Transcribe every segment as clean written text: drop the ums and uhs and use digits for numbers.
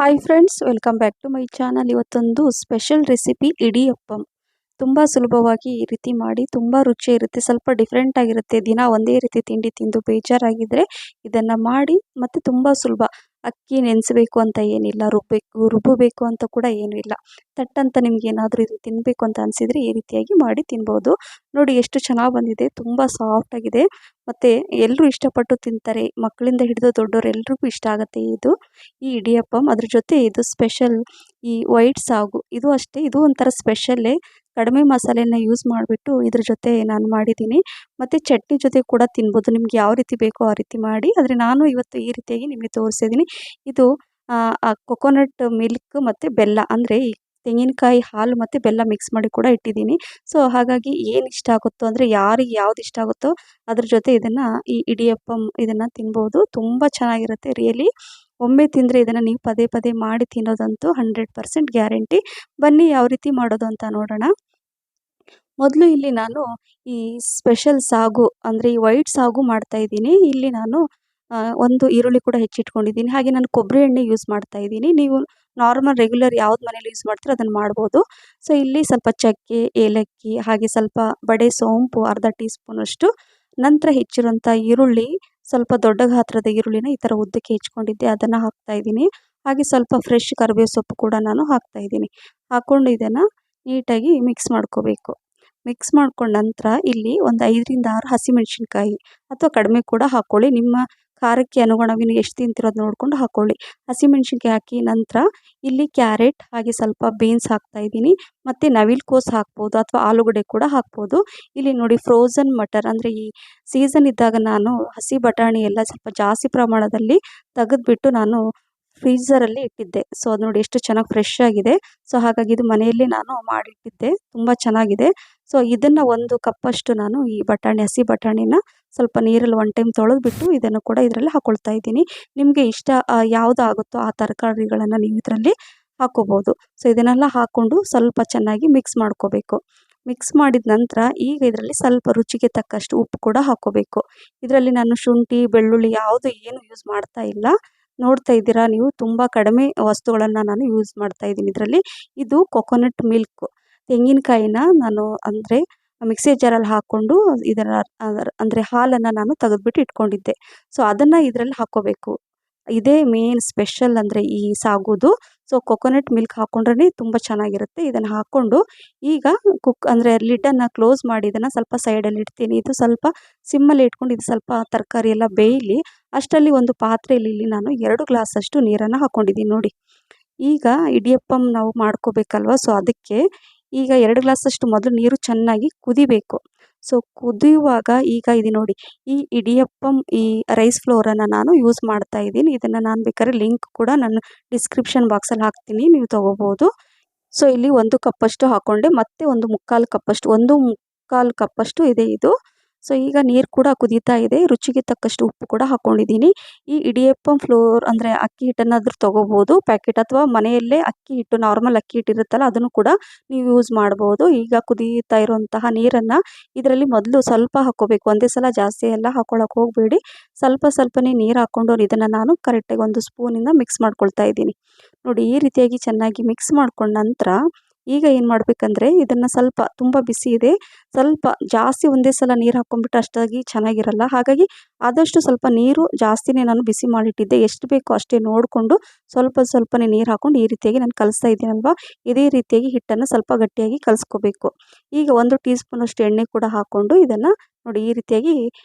Hi friends, welcome back to my channel. ಇವತ್ತೊಂದು special recipe idiyappam. ತುಂಬ ಸುಲಭವಾಗಿ ಈ ರೀತಿ ಮಾಡಿ, ತುಂಬ ರುಚಿ ಇರುತ್ತೆ, ಸ್ವಲ್ಪ ಡಿಫ್ರೆಂಟ್ ಆಗಿರುತ್ತೆ. ದಿನ ಒಂದೇ ರೀತಿ ತಿಂಡಿ ತಿಂದು ಬೇಜಾರಾಗಿದ್ದರೆ ಇದನ್ನು ಮಾಡಿ. ಮತ್ತು ತುಂಬ ಸುಲಭ. ಅಕ್ಕಿ ನೆನೆಸಬೇಕು ಅಂತ ಏನಿಲ್ಲ, ರುಬ್ಬಬೇಕು ಅಂತ ಕೂಡ ಏನೂ ಇಲ್ಲ. ತಟ್ಟಂತ ನಿಮ್ಗೆ ಏನಾದರೂ ಇದು ತಿನ್ನಬೇಕು ಅಂತ ಅನಿಸಿದರೆ ಈ ರೀತಿಯಾಗಿ ಮಾಡಿ ತಿನ್ಬೋದು. ನೋಡಿ ಎಷ್ಟು ಚೆನ್ನಾಗಿ ಬಂದಿದೆ, ತುಂಬ ಸಾಫ್ಟಾಗಿದೆ ಮತ್ತು ಎಲ್ಲರೂ ಇಷ್ಟಪಟ್ಟು ತಿಂತಾರೆ. ಮಕ್ಕಳಿಂದ ಹಿಡಿದು ದೊಡ್ಡವರು ಎಲ್ರಿಗೂ ಇಷ್ಟ ಆಗುತ್ತೆ ಈ ಇಡಿಯಪ್ಪಂ. ಅದ್ರ ಜೊತೆ ಇದು ಸ್ಪೆಷಲ್ ಈ ವೈಟ್ ಸಾಗು, ಇದು ಅಷ್ಟೇ, ಇದು ಒಂಥರ ಸ್ಪೆಷಲ್ಲೇ. ಕಡಿಮೆ ಮಸಾಲೆನ ಯೂಸ್ ಮಾಡಿಬಿಟ್ಟು ಇದ್ರ ಜೊತೆ ನಾನು ಮಾಡಿದ್ದೀನಿ. ಮತ್ತು ಚಟ್ನಿ ಜೊತೆ ಕೂಡ ತಿನ್ಬೋದು, ನಿಮ್ಗೆ ಯಾವ ರೀತಿ ಬೇಕೋ ಆ ರೀತಿ ಮಾಡಿ. ಆದರೆ ನಾನು ಇವತ್ತು ಈ ರೀತಿಯಾಗಿ ನಿಮಗೆ ತೋರಿಸಿದ್ದೀನಿ. ಇದು ಕೊಕೊನಟ್ ಮಿಲ್ಕ್ ಮತ್ತು ಬೆಲ್ಲ, ಅಂದರೆ ಈ ತೆಂಗಿನಕಾಯಿ ಹಾಲು ಮತ್ತು ಬೆಲ್ಲ ಮಿಕ್ಸ್ ಮಾಡಿ ಕೂಡ ಇಟ್ಟಿದ್ದೀನಿ. ಸೊ ಹಾಗಾಗಿ ಏನು ಇಷ್ಟ ಆಗುತ್ತೋ, ಅಂದರೆ ಯಾರಿಗೆ ಯಾವ್ದು ಇಷ್ಟ ಆಗುತ್ತೋ ಅದ್ರ ಜೊತೆ ಇದನ್ನು ಈ ಇಡಿಯಪ್ಪಂ ಇದನ್ನು ತಿನ್ಬೋದು. ತುಂಬ ಚೆನ್ನಾಗಿರುತ್ತೆ ರಿಯಲಿ. ಒಮ್ಮೆ ತಿಂದರೆ ಇದನ್ನು ನೀವು ಪದೇ ಪದೇ ಮಾಡಿ ತಿನ್ನೋದಂತೂ 100% ಗ್ಯಾರಂಟಿ. ಬನ್ನಿ ಯಾವ ರೀತಿ ಮಾಡೋದು ಅಂತ ನೋಡೋಣ. ಮೊದಲು ಇಲ್ಲಿ ನಾನು ಈ ಸ್ಪೆಷಲ್ ಸಾಗು, ಅಂದರೆ ಈ ವೈಟ್ ಸಾಗು ಮಾಡ್ತಾಯಿದ್ದೀನಿ. ಇಲ್ಲಿ ನಾನು ಒಂದು ಈರುಳ್ಳಿ ಕೂಡ ಹೆಚ್ಚಿಟ್ಕೊಂಡಿದ್ದೀನಿ. ಹಾಗೆ ನಾನು ಕೊಬ್ಬರಿ ಎಣ್ಣೆ ಯೂಸ್ ಮಾಡ್ತಾಯಿದ್ದೀನಿ. ನೀವು ನಾರ್ಮಲ್ ರೆಗ್ಯುಲರ್ ಯಾವ್ದು ಮನೇಲಿ ಯೂಸ್ ಮಾಡ್ತೀರೋ ಅದನ್ನು ಮಾಡ್ಬೋದು. ಸೊ ಇಲ್ಲಿ ಸ್ವಲ್ಪ ಚಕ್ಕೆ, ಏಲಕ್ಕಿ, ಹಾಗೆ ಸ್ವಲ್ಪ ಬಡೆ ಸೋಂಪು ಅರ್ಧ ಟೀ ಸ್ಪೂನಷ್ಟು, ನಂತರ ಹೆಚ್ಚಿರುವಂಥ ಈರುಳ್ಳಿ, ಸ್ವಲ್ಪ ದೊಡ್ಡ ಗಾತ್ರದ ಈರುಳ್ಳಿನ ಈ ಥರ ಉದ್ದಕ್ಕೆ ಹೆಚ್ಕೊಂಡಿದ್ದೆ ಅದನ್ನು ಹಾಕ್ತಾಯಿದ್ದೀನಿ. ಹಾಗೆ ಸ್ವಲ್ಪ ಫ್ರೆಶ್ ಕರಿಬೇವು ಸೊಪ್ಪು ಕೂಡ ನಾನು ಹಾಕ್ತಾಯಿದ್ದೀನಿ. ಹಾಕ್ಕೊಂಡು ಇದನ್ನು ನೀಟಾಗಿ ಮಿಕ್ಸ್ ಮಾಡ್ಕೋಬೇಕು. ಮಿಕ್ಸ್ ಮಾಡ್ಕೊಂಡ ನಂತರ ಇಲ್ಲಿ ಒಂದು 5ರಿಂದ 6 ಹಸಿಮೆಣಸಿನ್ಕಾಯಿ, ಅಥವಾ ಕಡಿಮೆ ಕೂಡ ಹಾಕ್ಕೊಳ್ಳಿ, ನಿಮ್ಮ ಖಾರಕ್ಕೆ ಅನುಗುಣವಾಗಿ ನೀವು ಎಷ್ಟು ತಿಂತಿರೋದು ನೋಡಿಕೊಂಡು ಹಾಕ್ಕೊಳ್ಳಿ. ಹಸಿಮೆಣಸಿನ್ಕಾಯಿ ಹಾಕಿ ನಂತರ ಇಲ್ಲಿ ಕ್ಯಾರೆಟ್, ಹಾಗೆ ಸ್ವಲ್ಪ ಬೀನ್ಸ್ ಹಾಕ್ತಾಯಿದ್ದೀನಿ. ಮತ್ತು ನವಿಲುಕೋಸು ಹಾಕ್ಬೋದು, ಅಥವಾ ಆಲೂಗಡ್ಡೆ ಕೂಡ ಹಾಕ್ಬೋದು. ಇಲ್ಲಿ ನೋಡಿ ಫ್ರೋಝನ್ ಮಟರ್, ಅಂದರೆ ಈ ಸೀಸನ್ ಇದ್ದಾಗ ನಾನು ಹಸಿ ಬಟಾಣಿ ಎಲ್ಲ ಸ್ವಲ್ಪ ಜಾಸ್ತಿ ಪ್ರಮಾಣದಲ್ಲಿ ತೆಗೆದುಬಿಟ್ಟು ನಾನು ಫ್ರೀಝರಲ್ಲಿ ಇಟ್ಟಿದ್ದೆ. ಸೊ ಅದು ನೋಡಿ ಎಷ್ಟು ಚೆನ್ನಾಗಿ ಫ್ರೆಶ್ ಆಗಿದೆ. ಸೊ ಹಾಗಾಗಿ ಇದು ಮನೆಯಲ್ಲೇ ನಾನು ಮಾಡಿಟ್ಟಿದ್ದೆ, ತುಂಬ ಚೆನ್ನಾಗಿದೆ. ಸೊ ಇದನ್ನು 1 ಕಪ್ಪಷ್ಟು ನಾನು ಈ ಹಸಿ ಬಟಾಣಿನ ಸ್ವಲ್ಪ ನೀರಲ್ಲಿ 1 ಟೈಮ್ ತೊಳೆದ್ಬಿಟ್ಟು ಇದನ್ನು ಕೂಡ ಇದರಲ್ಲಿ ಹಾಕ್ಕೊಳ್ತಾ ಇದ್ದೀನಿ. ನಿಮಗೆ ಇಷ್ಟ ಯಾವುದು ಆಗುತ್ತೋ ಆ ತರಕಾರಿಗಳನ್ನು ನೀವು ಇದರಲ್ಲಿ ಹಾಕ್ಕೋಬೋದು. ಸೊ ಇದನ್ನೆಲ್ಲ ಹಾಕ್ಕೊಂಡು ಸ್ವಲ್ಪ ಚೆನ್ನಾಗಿ ಮಿಕ್ಸ್ ಮಾಡ್ಕೋಬೇಕು. ಮಿಕ್ಸ್ ಮಾಡಿದ ನಂತರ ಈಗ ಇದರಲ್ಲಿ ಸ್ವಲ್ಪ ರುಚಿಗೆ ತಕ್ಕಷ್ಟು ಉಪ್ಪು ಕೂಡ ಹಾಕ್ಕೋಬೇಕು. ಇದರಲ್ಲಿ ನಾನು ಶುಂಠಿ, ಬೆಳ್ಳುಳ್ಳಿ ಯಾವುದು ಏನು ಯೂಸ್ ಮಾಡ್ತಾ ಇಲ್ಲ. ನೋಡ್ತಾ ಇದ್ದೀರಾ ನೀವು, ತುಂಬ ಕಡಿಮೆ ವಸ್ತುಗಳನ್ನು ನಾನು ಯೂಸ್ ಮಾಡ್ತಾ ಇದ್ದೀನಿ ಇದರಲ್ಲಿ. ಇದು ಕೊಕೊನಟ್ ಮಿಲ್ಕ್, ತೆಂಗಿನಕಾಯಿನ ನಾನು ಅಂದರೆ ಮಿಕ್ಸಿ ಜಾರಲ್ಲಿ ಹಾಕ್ಕೊಂಡು ಇದರ ಅಂದರೆ ಹಾಲನ್ನು ನಾನು ತೆಗೆದುಬಿಟ್ಟು ಇಟ್ಕೊಂಡಿದ್ದೆ. ಸೊ ಅದನ್ನು ಇದರಲ್ಲಿ ಹಾಕ್ಕೋಬೇಕು. ಇದೇ ಮೇನ್ ಸ್ಪೆಷಲ್ ಅಂದರೆ ಈ ಸಾಗುದು. ಸೊ ಕೊಕೊನಟ್ ಮಿಲ್ಕ್ ಹಾಕ್ಕೊಂಡ್ರೆ ತುಂಬ ಚೆನ್ನಾಗಿರುತ್ತೆ. ಇದನ್ನು ಹಾಕ್ಕೊಂಡು ಈಗ ಅಂದರೆ ಲಿಡ್ಡನ್ನು ಕ್ಲೋಸ್ ಮಾಡಿ ಇದನ್ನು ಸ್ವಲ್ಪ ಸೈಡಲ್ಲಿ ಇಡ್ತೀನಿ. ಇದು ಸ್ವಲ್ಪ ಸಿಮ್ಮಲ್ಲಿ ಇಟ್ಕೊಂಡು ಇದು ಸ್ವಲ್ಪ ತರಕಾರಿ ಎಲ್ಲ ಬೇಯಲಿ. ಅಷ್ಟರಲ್ಲಿ ಒಂದು ಪಾತ್ರೆಯಲ್ಲಿ ಇಲ್ಲಿ ನಾನು 2 ಗ್ಲಾಸಷ್ಟು ನೀರನ್ನು ಹಾಕ್ಕೊಂಡಿದ್ದೀನಿ ನೋಡಿ. ಈಗ ಇಡಿಯಪ್ಪಂ ನಾವು ಮಾಡ್ಕೋಬೇಕಲ್ವ, ಸೊ ಅದಕ್ಕೆ ಈಗ 2 ಗ್ಲಾಸಷ್ಟು ಮೊದಲು ನೀರು ಚೆನ್ನಾಗಿ ಕುದಿಬೇಕು. ಸೊ ಕುದಿಯುವಾಗ ಈಗ ಇದು ನೋಡಿ, ಈ ಇಡಿಯಪ್ಪಂ ಈ ರೈಸ್ ಫ್ಲೋರನ್ನು ನಾನು ಯೂಸ್ ಮಾಡ್ತಾ ಇದ್ದೀನಿ. ಇದನ್ನು ನಾನು ಬೇಕಾದ್ರೆ ಲಿಂಕ್ ಕೂಡ ನಾನು ಡಿಸ್ಕ್ರಿಪ್ಷನ್ ಬಾಕ್ಸಲ್ಲಿ ಹಾಕ್ತೀನಿ, ನೀವು ತೊಗೋಬೋದು. ಸೊ ಇಲ್ಲಿ 1 ಕಪ್ಪಷ್ಟು ಹಾಕ್ಕೊಂಡೆ, ಮತ್ತು 1 ಕಪ್ಪಷ್ಟು ಇದೆ ಇದು. ಸೊ ಈಗ ನೀರು ಕೂಡ ಕುದೀತಾ ಇದೆ. ರುಚಿಗೆ ತಕ್ಕಷ್ಟು ಉಪ್ಪು ಕೂಡ ಹಾಕ್ಕೊಂಡಿದ್ದೀನಿ. ಈ ಇಡಿಯಪ್ಪಂ ಫ್ಲೋರ್ ಅಂದರೆ ಅಕ್ಕಿ ಹಿಟ್ಟನ್ನಾದರೂ ತೊಗೋಬೋದು ಪ್ಯಾಕೆಟ್, ಅಥವಾ ಮನೆಯಲ್ಲೇ ಅಕ್ಕಿ ಹಿಟ್ಟು, ನಾರ್ಮಲ್ ಅಕ್ಕಿ ಹಿಟ್ಟು ಇರುತ್ತಲ್ಲ ಅದನ್ನು ಕೂಡ ನೀವು ಯೂಸ್ ಮಾಡ್ಬೋದು. ಈಗ ಕುದೀತಾ ಇರುವಂತಹ ನೀರನ್ನು ಇದರಲ್ಲಿ ಮೊದಲು ಸ್ವಲ್ಪ ಹಾಕ್ಕೋಬೇಕು, ಒಂದೇ ಸಲ ಜಾಸ್ತಿ ಎಲ್ಲ ಹಾಕ್ಕೊಳ್ಳೋಕೆ ಹೋಗಬೇಡಿ. ಸ್ವಲ್ಪನೇ ನೀರು ಹಾಕ್ಕೊಂಡು ಇದನ್ನು ನಾನು ಕರೆಕ್ಟಾಗಿ 1 ಸ್ಪೂನಿಂದ ಮಿಕ್ಸ್ ಮಾಡ್ಕೊಳ್ತಾ ಇದ್ದೀನಿ. ನೋಡಿ ಈ ರೀತಿಯಾಗಿ ಚೆನ್ನಾಗಿ ಮಿಕ್ಸ್ ಮಾಡ್ಕೊಂಡ ನಂತರ ಈಗ ಏನು ಮಾಡಬೇಕಂದ್ರೆ ಇದನ್ನು ಸ್ವಲ್ಪ, ತುಂಬ ಬಿಸಿ ಇದೆ, ಸ್ವಲ್ಪ ಜಾಸ್ತಿ ಒಂದೇ ಸಲ ನೀರು ಹಾಕ್ಕೊಂಡ್ಬಿಟ್ಟು ಅಷ್ಟಾಗಿ ಚೆನ್ನಾಗಿರಲ್ಲ. ಹಾಗಾಗಿ ಆದಷ್ಟು ಸ್ವಲ್ಪ ನೀರು ಜಾಸ್ತಿನೇ ನಾನು ಬಿಸಿ ಮಾಡಿಟ್ಟಿದ್ದೆ. ಎಷ್ಟು ಬೇಕೋ ಅಷ್ಟೇ ನೋಡಿಕೊಂಡು ಸ್ವಲ್ಪನೇ ನೀರು ಹಾಕ್ಕೊಂಡು ಈ ರೀತಿಯಾಗಿ ನಾನು ಕಲಿಸ್ತಾ ಇದ್ದೀನಲ್ವ, ಇದೇ ರೀತಿಯಾಗಿ ಹಿಟ್ಟನ್ನು ಸ್ವಲ್ಪ ಗಟ್ಟಿಯಾಗಿ ಕಲಿಸ್ಕೋಬೇಕು. ಈಗ 1 ಟೀ ಸ್ಪೂನಷ್ಟು ಎಣ್ಣೆ ಕೂಡ ಹಾಕ್ಕೊಂಡು ಇದನ್ನು ನೋಡಿ ಈ ರೀತಿಯಾಗಿ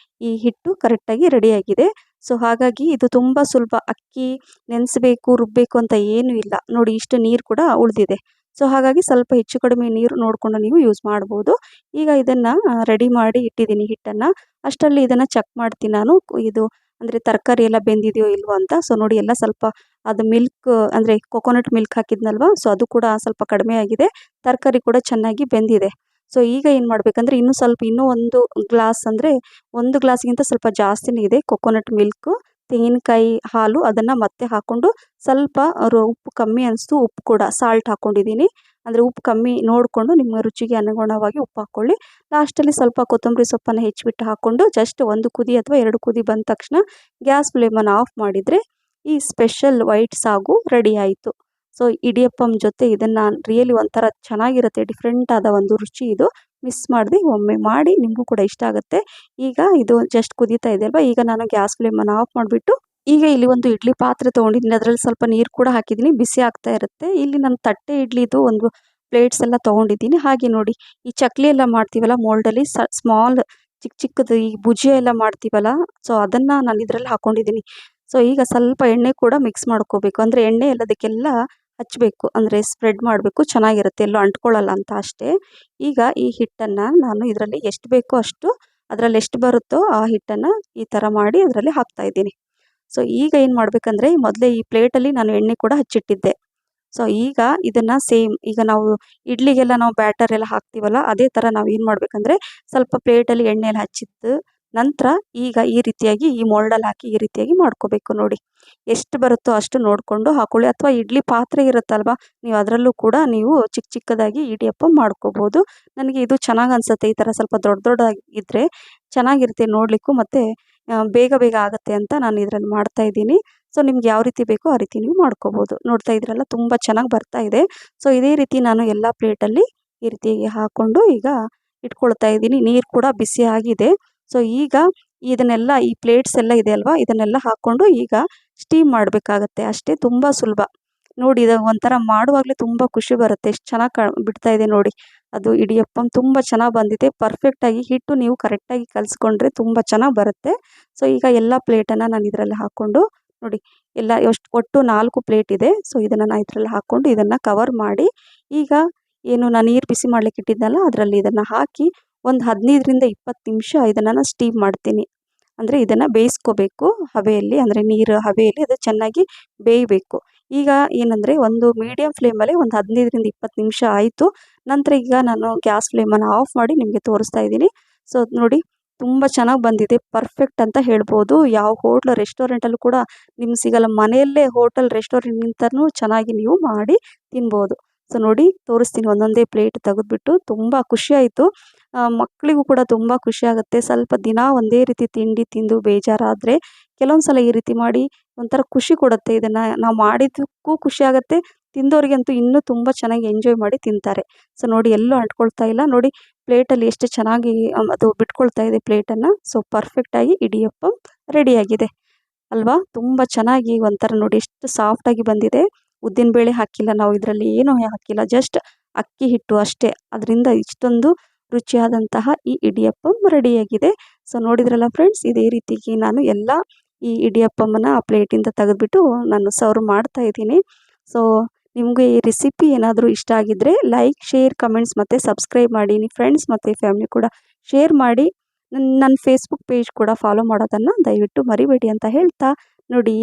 ಈ ಹಿಟ್ಟು ಕರೆಕ್ಟಾಗಿ ರೆಡಿಯಾಗಿದೆ. ಸೊ ಹಾಗಾಗಿ ಇದು ತುಂಬ ಸುಲಭ. ಅಕ್ಕಿ ನೆನೆಸಬೇಕು, ರುಬ್ಬಬೇಕು ಅಂತ ಏನೂ ಇಲ್ಲ. ನೋಡಿ ಇಷ್ಟು ನೀರು ಕೂಡ ಉಳಿದಿದೆ. ಸೊ ಹಾಗಾಗಿ ಸ್ವಲ್ಪ ಹೆಚ್ಚು ಕಡಿಮೆ ನೀರು ನೋಡಿಕೊಂಡು ನೀವು ಯೂಸ್ ಮಾಡ್ಬೋದು. ಈಗ ಇದನ್ನು ರೆಡಿ ಮಾಡಿ ಇಟ್ಟಿದ್ದೀನಿ ಹಿಟ್ಟನ್ನು. ಅಷ್ಟರಲ್ಲಿ ಇದನ್ನು ಚೆಕ್ ಮಾಡ್ತೀನಿ ನಾನು, ಇದು ಅಂದರೆ ತರಕಾರಿ ಎಲ್ಲ ಬೆಂದಿದೆಯೋ ಇಲ್ವೋ ಅಂತ. ಸೊ ನೋಡಿ ಎಲ್ಲ ಸ್ವಲ್ಪ ಅದು ಮಿಲ್ಕ್, ಅಂದರೆ ಕೊಕೊನಟ್ ಮಿಲ್ಕ್ ಹಾಕಿದ್ನಲ್ವ, ಸೊ ಅದು ಕೂಡ ಸ್ವಲ್ಪ ಕಡಿಮೆ ಆಗಿದೆ. ತರಕಾರಿ ಕೂಡ ಚೆನ್ನಾಗಿ ಬೆಂದಿದೆ. ಸೊ ಈಗ ಏನು ಮಾಡಬೇಕಂದ್ರೆ ಇನ್ನೂ 1 ಗ್ಲಾಸ್, ಅಂದರೆ 1 ಗ್ಲಾಸ್ಗಿಂತ ಸ್ವಲ್ಪ ಜಾಸ್ತಿನೇ ಇದೆ ಕೊಕೊನಟ್ ಮಿಲ್ಕು, ತೆಂಗಿನಕಾಯಿ ಹಾಲು, ಅದನ್ನು ಮತ್ತೆ ಹಾಕ್ಕೊಂಡು ಸ್ವಲ್ಪ ಉಪ್ಪು ಕಮ್ಮಿ ಅನಿಸ್ತು, ಉಪ್ಪು ಕೂಡ ಸಾಲ್ಟ್ ಹಾಕ್ಕೊಂಡಿದ್ದೀನಿ. ಅಂದರೆ ಉಪ್ಪು ಕಮ್ಮಿ ನೋಡಿಕೊಂಡು ನಿಮ್ಮ ರುಚಿಗೆ ಅನುಗುಣವಾಗಿ ಉಪ್ಪು ಹಾಕ್ಕೊಳ್ಳಿ. ಲಾಸ್ಟಲ್ಲಿ ಸ್ವಲ್ಪ ಕೊತ್ತಂಬರಿ ಸೊಪ್ಪನ್ನು ಹೆಚ್ಚಿಬಿಟ್ಟು ಹಾಕ್ಕೊಂಡು ಜಸ್ಟ್ 1 ಕುದಿ ಅಥವಾ 2 ಕುದಿ ಬಂದ ತಕ್ಷಣ ಗ್ಯಾಸ್ ಫ್ಲೇಮನ್ನು ಆಫ್ ಮಾಡಿದರೆ ಈ ಸ್ಪೆಷಲ್ ವೈಟ್ ಸಾಗು ರೆಡಿ ಆಯಿತು. ಸೊ ಇಡಿಯಪ್ಪಂ ಜೊತೆ ಇದನ್ನು ರಿಯಲಿ ಒಂಥರ ಚೆನ್ನಾಗಿರುತ್ತೆ, ಡಿಫ್ರೆಂಟ್ ಆದ ಒಂದು ರುಚಿ ಇದು. ಮಿಸ್ ಮಾಡದೆ ಒಮ್ಮೆ ಮಾಡಿ, ನಿಮಗೂ ಕೂಡ ಇಷ್ಟ ಆಗುತ್ತೆ. ಈಗ ಇದು ಜಸ್ಟ್ ಕುದೀತಾ ಇದೆ ಅಲ್ವಾ, ಈಗ ನಾನು ಗ್ಯಾಸ್ ಫ್ಲೇಮನ್ನು ಆಫ್ ಮಾಡಿಬಿಟ್ಟು ಈಗ ಇಲ್ಲಿ ಒಂದು ಇಡ್ಲಿ ಪಾತ್ರೆ ತೊಗೊಂಡಿದ್ದೀನಿ, ಅದರಲ್ಲಿ ಸ್ವಲ್ಪ ನೀರು ಕೂಡ ಹಾಕಿದ್ದೀನಿ, ಬಿಸಿ ಆಗ್ತಾ ಇರುತ್ತೆ. ಇಲ್ಲಿ ನಾನು ತಟ್ಟೆ ಇಡ್ಲಿದು ಒಂದು ಪ್ಲೇಟ್ಸ್ ಎಲ್ಲ ತೊಗೊಂಡಿದ್ದೀನಿ. ಹಾಗೆ ನೋಡಿ, ಈ ಚಕ್ಲಿ ಎಲ್ಲ ಮಾಡ್ತೀವಲ್ಲ ಮೋಲ್ಡಲ್ಲಿ ಸ್ಮಾಲ್ ಚಿಕ್ಕ ಚಿಕ್ಕದು ಈ ಭುಜಿಯ ಎಲ್ಲ ಮಾಡ್ತೀವಲ್ಲ, ಸೊ ಅದನ್ನು ನಾನು ಇದರಲ್ಲಿ ಹಾಕ್ಕೊಂಡಿದ್ದೀನಿ. ಸೊ ಈಗ ಸ್ವಲ್ಪ ಎಣ್ಣೆ ಕೂಡ ಮಿಕ್ಸ್ ಮಾಡ್ಕೋಬೇಕು, ಅಂದರೆ ಎಣ್ಣೆ ಎಲ್ಲದಕ್ಕೆಲ್ಲ ಹಚ್ಚಬೇಕು, ಅಂದರೆ ಸ್ಪ್ರೆಡ್ ಮಾಡಬೇಕು, ಚೆನ್ನಾಗಿರುತ್ತೆ, ಎಲ್ಲೂ ಅಂಟ್ಕೊಳ್ಳಲ್ಲ ಅಂತ ಅಷ್ಟೇ. ಈಗ ಈ ಹಿಟ್ಟನ್ನು ನಾನು ಇದರಲ್ಲಿ ಎಷ್ಟು ಬೇಕೋ ಅಷ್ಟು, ಅದರಲ್ಲಿ ಎಷ್ಟು ಬರುತ್ತೋ ಆ ಹಿಟ್ಟನ್ನು ಈ ಥರ ಮಾಡಿ ಅದರಲ್ಲಿ ಹಾಕ್ತಾಯಿದ್ದೀನಿ. ಸೊ ಈಗ ಏನು ಮಾಡಬೇಕಂದ್ರೆ, ಮೊದಲೇ ಈ ಪ್ಲೇಟಲ್ಲಿ ನಾನು ಎಣ್ಣೆ ಕೂಡ ಹಚ್ಚಿಟ್ಟಿದ್ದೆ. ಸೊ ಈಗ ಇದನ್ನು ಸೇಮ್, ಈಗ ನಾವು ಇಡ್ಲಿಗೆಲ್ಲ ನಾವು ಬ್ಯಾಟರ್ ಎಲ್ಲ ಹಾಕ್ತೀವಲ್ಲ, ಅದೇ ಥರ ನಾವು ಏನು ಮಾಡಬೇಕಂದ್ರೆ, ಸ್ವಲ್ಪ ಪ್ಲೇಟಲ್ಲಿ ಎಣ್ಣೆ ಎಲ್ಲ ಹಚ್ಚಿದ್ದು ನಂತರ ಈಗ ಈ ರೀತಿಯಾಗಿ ಈ ಮೋಲ್ಡಲ್ಲಿ ಹಾಕಿ ಈ ರೀತಿಯಾಗಿ ಮಾಡ್ಕೋಬೇಕು. ನೋಡಿ, ಎಷ್ಟು ಬರುತ್ತೋ ಅಷ್ಟು ನೋಡಿಕೊಂಡು ಹಾಕೊಳ್ಳಿ, ಅಥವಾ ಇಡ್ಲಿ ಪಾತ್ರೆ ಇರುತ್ತಲ್ವ, ನೀವು ಅದರಲ್ಲೂ ಕೂಡ ನೀವು ಚಿಕ್ಕ ಚಿಕ್ಕದಾಗಿ ಇಡಿಯಪ್ಪ ಮಾಡ್ಕೋಬೋದು. ನನಗೆ ಇದು ಚೆನ್ನಾಗಿ ಅನಿಸುತ್ತೆ, ಈ ಥರ ಸ್ವಲ್ಪ ದೊಡ್ಡ ದೊಡ್ಡದಾಗಿದ್ದರೆ ಚೆನ್ನಾಗಿರುತ್ತೆ ನೋಡಲಿಕ್ಕೂ, ಮತ್ತು ಬೇಗ ಬೇಗ ಆಗುತ್ತೆ ಅಂತ ನಾನು ಇದರಲ್ಲಿ ಮಾಡ್ತಾಯಿದ್ದೀನಿ. ಸೊ ನಿಮ್ಗೆ ಯಾವ ರೀತಿ ಬೇಕೋ ಆ ರೀತಿ ನೀವು ಮಾಡ್ಕೋಬೋದು. ನೋಡ್ತಾ ಇದ್ರಲ್ಲ, ತುಂಬ ಚೆನ್ನಾಗಿ ಬರ್ತಾ ಇದೆ. ಸೊ ಇದೇ ರೀತಿ ನಾನು ಎಲ್ಲ ಪ್ಲೇಟಲ್ಲಿ ಈ ರೀತಿಯಾಗಿ ಹಾಕ್ಕೊಂಡು ಈಗ ಇಟ್ಕೊಳ್ತಾ ಇದ್ದೀನಿ. ನೀರು ಕೂಡ ಬಿಸಿ ಆಗಿದೆ. ಸೊ ಈಗ ಇದನ್ನೆಲ್ಲ, ಈ ಪ್ಲೇಟ್ಸ್ ಎಲ್ಲ ಇದೆ ಅಲ್ವಾ, ಇದನ್ನೆಲ್ಲ ಹಾಕ್ಕೊಂಡು ಈಗ ಸ್ಟೀಮ್ ಮಾಡಬೇಕಾಗತ್ತೆ ಅಷ್ಟೇ, ತುಂಬ ಸುಲಭ. ನೋಡಿ, ಇದು ಒಂಥರ ಮಾಡುವಾಗಲೇ ತುಂಬ ಖುಷಿ ಬರುತ್ತೆ, ಎಷ್ಟು ಚೆನ್ನಾಗಿ ಬಿಡ್ತಾ ಇದೆ ನೋಡಿ. ಅದು ಇಡಿಯಪ್ಪಂ ತುಂಬ ಚೆನ್ನಾಗಿ ಬಂದಿದೆ, ಪರ್ಫೆಕ್ಟಾಗಿ. ಹಿಟ್ಟು ನೀವು ಕರೆಕ್ಟಾಗಿ ಕಲಿಸ್ಕೊಂಡ್ರೆ ತುಂಬ ಚೆನ್ನಾಗಿ ಬರುತ್ತೆ. ಸೊ ಈಗ ಎಲ್ಲ ಪ್ಲೇಟನ್ನು ನಾನು ಇದರಲ್ಲಿ ಹಾಕ್ಕೊಂಡು ನೋಡಿ, ಎಲ್ಲ ಒಟ್ಟು 4 ಪ್ಲೇಟ್ ಇದೆ. ಸೊ ಇದನ್ನು ನಾನು ಇದರಲ್ಲಿ ಹಾಕ್ಕೊಂಡು ಇದನ್ನು ಕವರ್ ಮಾಡಿ, ಈಗ ಏನು ನಾನು ನೀರು ಬಿಸಿ ಮಾಡ್ಲಿಕ್ಕೆ ಇಟ್ಟಿದ್ದಲ್ಲ ಅದರಲ್ಲಿ ಇದನ್ನು ಹಾಕಿ ಒಂದು 15ರಿಂದ 20 ನಿಮಿಷ ಇದನ್ನು ನಾನು ಸ್ಟೀಮ್ ಮಾಡ್ತೀನಿ. ಅಂದರೆ ಇದನ್ನು ಬೇಯಿಸ್ಕೋಬೇಕು ಹಬೆಯಲ್ಲಿ, ಅಂದರೆ ನೀರು ಹಬೆಯಲ್ಲಿ ಅದು ಚೆನ್ನಾಗಿ ಬೇಯಬೇಕು. ಈಗ ಏನಂದರೆ, ಒಂದು ಮೀಡಿಯಮ್ ಫ್ಲೇಮಲ್ಲಿ ಒಂದು 15ರಿಂದ 20 ನಿಮಿಷ ಆಯಿತು. ನಂತರ ಈಗ ನಾನು ಗ್ಯಾಸ್ ಫ್ಲೇಮನ್ನು ಆಫ್ ಮಾಡಿ ನಿಮಗೆ ತೋರಿಸ್ತಾ ಇದ್ದೀನಿ. ಸೊ ನೋಡಿ, ತುಂಬ ಚೆನ್ನಾಗಿ ಬಂದಿದೆ, ಪರ್ಫೆಕ್ಟ್ ಅಂತ ಹೇಳ್ಬೋದು. ಯಾವ ಹೋಟ್ಲ್ ರೆಸ್ಟೋರೆಂಟಲ್ಲೂ ಕೂಡ ನಿಮ್ಗೆ ಸಿಗಲ್ಲ, ಮನೆಯಲ್ಲೇ ಹೋಟೆಲ್ ರೆಸ್ಟೋರೆಂಟ್ಗಿಂತನೂ ಚೆನ್ನಾಗಿ ನೀವು ಮಾಡಿ ತಿನ್ಬೋದು. ಸೊ ನೋಡಿ, ತೋರಿಸ್ತೀನಿ ಒಂದೊಂದೇ ಪ್ಲೇಟ್ ತೆಗೆದುಬಿಟ್ಟು. ತುಂಬ ಖುಷಿಯಾಯಿತು, ಮಕ್ಕಳಿಗೂ ಕೂಡ ತುಂಬ ಖುಷಿಯಾಗುತ್ತೆ. ಸ್ವಲ್ಪ ದಿನ ಒಂದೇ ರೀತಿ ತಿಂಡಿ ತಿಂದು ಬೇಜಾರಾದರೆ ಕೆಲವೊಂದು ಸಲ ಈ ರೀತಿ ಮಾಡಿ ಒಂಥರ ಖುಷಿ ಕೊಡುತ್ತೆ. ಇದನ್ನು ನಾವು ಮಾಡಿದ್ದಕ್ಕೂ ಖುಷಿಯಾಗುತ್ತೆ, ತಿಂದವರಿಗಂತೂ ಇನ್ನೂ ತುಂಬ ಚೆನ್ನಾಗಿ ಎಂಜಾಯ್ ಮಾಡಿ ತಿಂತಾರೆ. ಸೊ ನೋಡಿ, ಎಲ್ಲೂ ಅಂಟ್ಕೊಳ್ತಾ ಇಲ್ಲ ನೋಡಿ, ಪ್ಲೇಟಲ್ಲಿ ಎಷ್ಟು ಚೆನ್ನಾಗಿ ಅದು ಬಿಟ್ಕೊಳ್ತಾ ಇದೆ ಪ್ಲೇಟನ್ನು. ಸೊ ಪರ್ಫೆಕ್ಟಾಗಿ ಇಡಿಯಪ್ಪಂ ರೆಡಿಯಾಗಿದೆ ಅಲ್ವಾ, ತುಂಬ ಚೆನ್ನಾಗಿ ಒಂಥರ ನೋಡಿ ಎಷ್ಟು ಸಾಫ್ಟಾಗಿ ಬಂದಿದೆ. ಉದ್ದಿನಬೇಳೆ ಹಾಕಿಲ್ಲ ನಾವು ಇದರಲ್ಲಿ, ಏನೂ ಹಾಕಿಲ್ಲ, ಜಸ್ಟ್ ಅಕ್ಕಿ ಹಿಟ್ಟು ಅಷ್ಟೇ, ಅದರಿಂದ ಇಷ್ಟೊಂದು ರುಚಿಯಾದಂತಹ ಈ ಇಡಿಯಪ್ಪಂ ರೆಡಿಯಾಗಿದೆ. ಸೊ ನೋಡಿದ್ರಲ್ಲ ಫ್ರೆಂಡ್ಸ್, ಇದೇ ರೀತಿಗೆ ನಾನು ಎಲ್ಲ ಈ ಇಡಿಯಪ್ಪಮ್ಮನ್ನು ಆ ಪ್ಲೇಟಿಂದ ತೆಗೆದುಬಿಟ್ಟು ನಾನು ಸರ್ವ್ ಮಾಡ್ತಾ ಇದ್ದೀನಿ. ಸೊ ನಿಮಗೆ ಈ ರೆಸಿಪಿ ಏನಾದರೂ ಇಷ್ಟ ಆಗಿದ್ದರೆ ಲೈಕ್, ಶೇರ್, ಕಮೆಂಟ್ಸ್ ಮತ್ತು ಸಬ್ಸ್ಕ್ರೈಬ್ ಮಾಡಿ. ನಿಮ್ಮ ಫ್ರೆಂಡ್ಸ್ ಮತ್ತು ಫ್ಯಾಮಿಲಿ ಕೂಡ ಶೇರ್ ಮಾಡಿ. ನನ್ನ ಫೇಸ್ಬುಕ್ ಪೇಜ್ ಕೂಡ ಫಾಲೋ ಮಾಡೋದನ್ನು ದಯವಿಟ್ಟು ಮರಿಬೇಡಿ ಅಂತ ಹೇಳ್ತಾ, ನೋಡಿ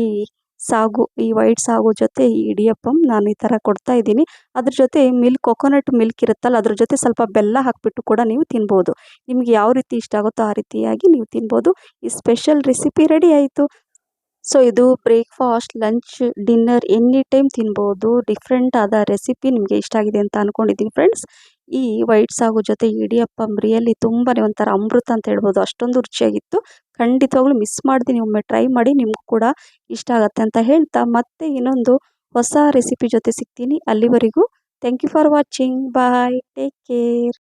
ಸಾಗು, ಈ ವೈಟ್ ಸಾಗು ಜೊತೆ ಈ ಇಡಿಯಪ್ಪಂ ನಾನು ಈ ಥರ ಕೊಡ್ತಾ ಇದ್ದೀನಿ. ಅದ್ರ ಜೊತೆ ಕೊಕೊನಟ್ ಮಿಲ್ಕ್ ಇರುತ್ತಲ್ಲ, ಅದ್ರ ಜೊತೆ ಸ್ವಲ್ಪ ಬೆಲ್ಲ ಹಾಕಿಬಿಟ್ಟು ಕೂಡ ನೀವು ತಿನ್ಬೋದು. ನಿಮಗೆ ಯಾವ ರೀತಿ ಇಷ್ಟ ಆಗುತ್ತೋ ಆ ರೀತಿಯಾಗಿ ನೀವು ತಿನ್ಬೋದು. ಈ ಸ್ಪೆಷಲ್ ರೆಸಿಪಿ ರೆಡಿ ಆಯಿತು. ಸೊ ಇದು breakfast, lunch, dinner any time ತಿನ್ಬೋದು. ಡಿಫ್ರೆಂಟ್ ಆದ ರೆಸಿಪಿ ನಿಮಗೆ ಇಷ್ಟ ಆಗಿದೆ ಅಂತ ಅಂದ್ಕೊಂಡಿದ್ದೀನಿ ಫ್ರೆಂಡ್ಸ್. ಈ ವೈಟ್ ಸಾಗು ಜೊತೆ ಇಡಿಯಪ್ಪಂ ರಿಯಲಿ ತುಂಬಾ ಒಂಥರ ಅಮೃತ ಅಂತ ಹೇಳ್ಬೋದು, ಅಷ್ಟೊಂದು ರುಚಿಯಾಗಿತ್ತು. ಖಂಡಿತವಾಗ್ಲೂ ಮಿಸ್ ಮಾಡ್ತೀನಿ, ಒಮ್ಮೆ ಟ್ರೈ ಮಾಡಿ, ನಿಮಗೂ ಕೂಡ ಇಷ್ಟ ಆಗುತ್ತೆ ಅಂತ ಹೇಳ್ತಾ, ಮತ್ತೆ ಇನ್ನೊಂದು ಹೊಸ ರೆಸಿಪಿ ಜೊತೆ ಸಿಗ್ತೀನಿ. ಅಲ್ಲಿವರೆಗೂ thank you for watching. Bye, take care.